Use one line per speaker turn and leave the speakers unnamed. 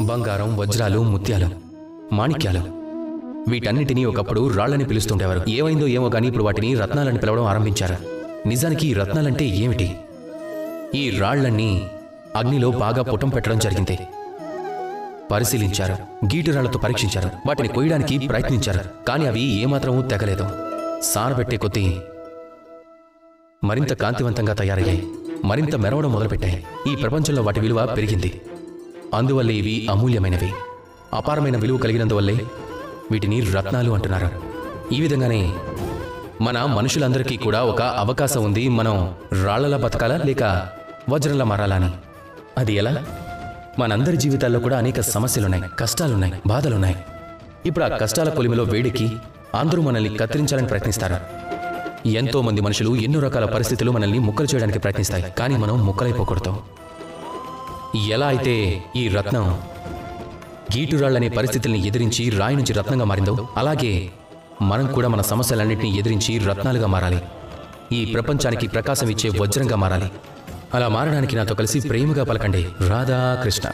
బంగారం, వజ్రాలు, ముత్యాలు, మాణిక్యాలు వీటన్నిటినీ ఒకప్పుడు రాళ్లని పిలుస్తుండేవారు. ఏమైందో ఏమో కానీ ఇప్పుడు వాటిని రత్నాలని పిలవడం ఆరంభించారు. నిజానికి ఈ రత్నాలంటే ఏమిటి? ఈ రాళ్లన్నీ అగ్నిలో బాగా పుటం పెట్టడం జరిగింది. పరిశీలించారు, గీటురాళ్లతో పరీక్షించారు, వాటిని కొయ్యడానికి ప్రయత్నించారు. కానీ అవి ఏమాత్రమూ తెగలేదు. సారబెట్టే కొద్దీ మరింత కాంతివంతంగా తయారయ్యాయి, మరింత మెరవడం మొదలుపెట్టాయి. ఈ ప్రపంచంలో వాటి విలువ పెరిగింది. అందువల్లే ఇవి అమూల్యమైనవి, అపారమైన విలువ కలిగినందువల్లే వీటిని రత్నాలు అంటున్నారు. ఈ విధంగానే మన మనుషులందరికీ కూడా ఒక అవకాశం ఉంది. మనం రాళ్లలా బతకాలా లేక వజ్రంలా మారాలా అని. అది ఎలా? మనందరి జీవితాల్లో కూడా అనేక సమస్యలున్నాయి, కష్టాలున్నాయి, బాధలున్నాయి. ఇప్పుడు ఆ కష్టాల కొలిమిలో వేడికి అందరూ మనల్ని కత్తిరించాలని ప్రయత్నిస్తారు. ఎంతో మంది మనుషులు ఎన్నో రకాల పరిస్థితులు మనల్ని ముక్కలు చేయడానికి ప్రయత్నిస్తాయి. కానీ మనం ముక్కలైపోకూడదు. ఎలా అయితే ఈ రత్నం గీటురాళ్లనే పరిస్థితుల్ని ఎదిరించి రాయి నుంచి రత్నంగా మారిందో, అలాగే మనం కూడా మన సమస్యలన్నింటినీ ఎదిరించి రత్నాలుగా మారాలి. ఈ ప్రపంచానికి ప్రకాశం ఇచ్చే వజ్రంగా మారాలి. అలా మారడానికి నాతో కలిసి ప్రేమగా పలకండి, రాధాకృష్ణ.